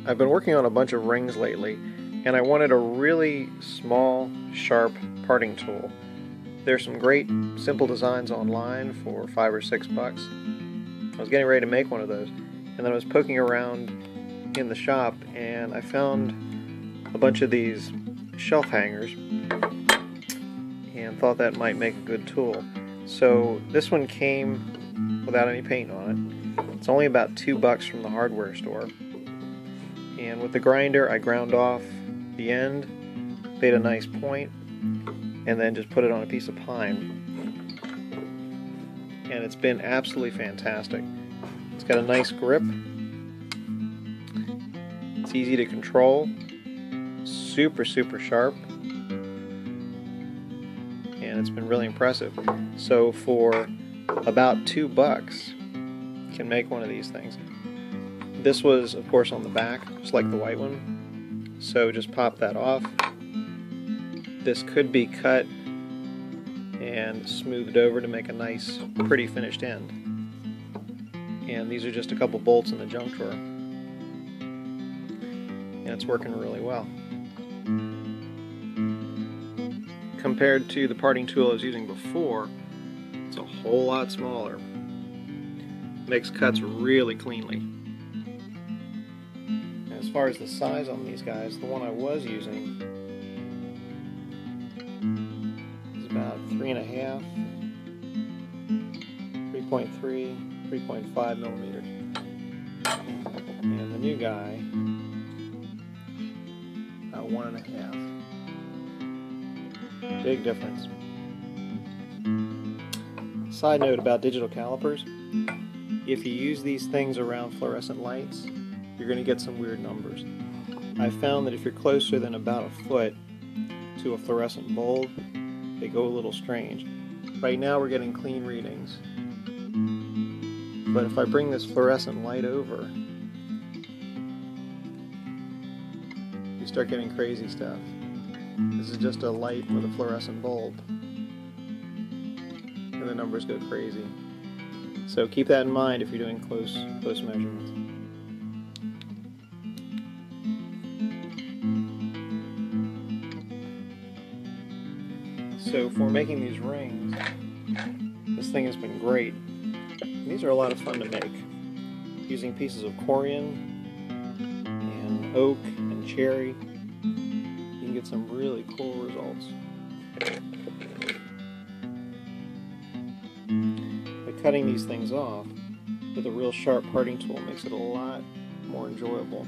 I've been working on a bunch of rings lately, and I wanted a really small, sharp parting tool. There's some great simple designs online for $5 or $6. I was getting ready to make one of those, and then I was poking around in the shop and I found a bunch of these shelf hangers and thought that might make a good tool. So this one came without any paint on it. It's only about $2 from the hardware store. And with the grinder, I ground off the end, made a nice point, and then just put it on a piece of pine. And it's been absolutely fantastic. It's got a nice grip. It's easy to control. Super sharp. And it's been really impressive. So for about $2, you can make one of these things. This was, of course, on the back, just like the white one. So just pop that off. This could be cut and smoothed over to make a nice, pretty finished end. And these are just a couple bolts in the junk drawer. And it's working really well. Compared to the parting tool I was using before, it's a whole lot smaller. Makes cuts really cleanly. As far as the size on these guys, the one I was using is about 3.5, 3.3, 3.5 millimeters. And the new guy, about 1.5. Big difference. Side note about digital calipers, if you use these things around fluorescent lights, you're going to get some weird numbers. I found that if you're closer than about a foot to a fluorescent bulb, they go a little strange. Right now we're getting clean readings, but if I bring this fluorescent light over, you start getting crazy stuff. This is just a light with a fluorescent bulb, and the numbers go crazy. So keep that in mind if you're doing close measurements. So for making these rings, this thing has been great. These are a lot of fun to make. Using pieces of corian and oak and cherry, you can get some really cool results. By cutting these things off with a real sharp parting tool makes it a lot more enjoyable.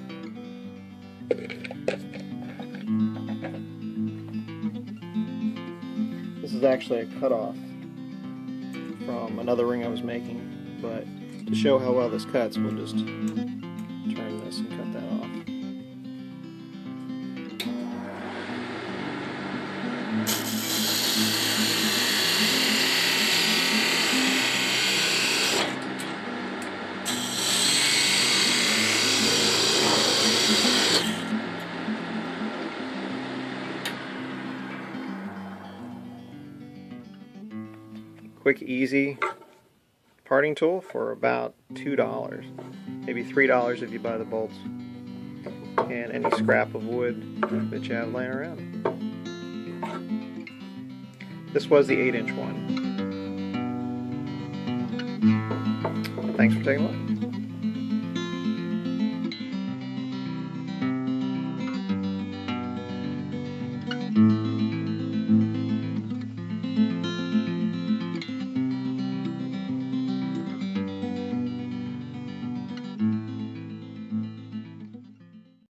This is actually a cutoff from another ring I was making, but to show how well this cuts, we'll just turn this and cut that off. Quick, easy parting tool for about $2, maybe $3 if you buy the bolts, and any scrap of wood that you have laying around. This was the 8-inch one. Thanks for taking a look.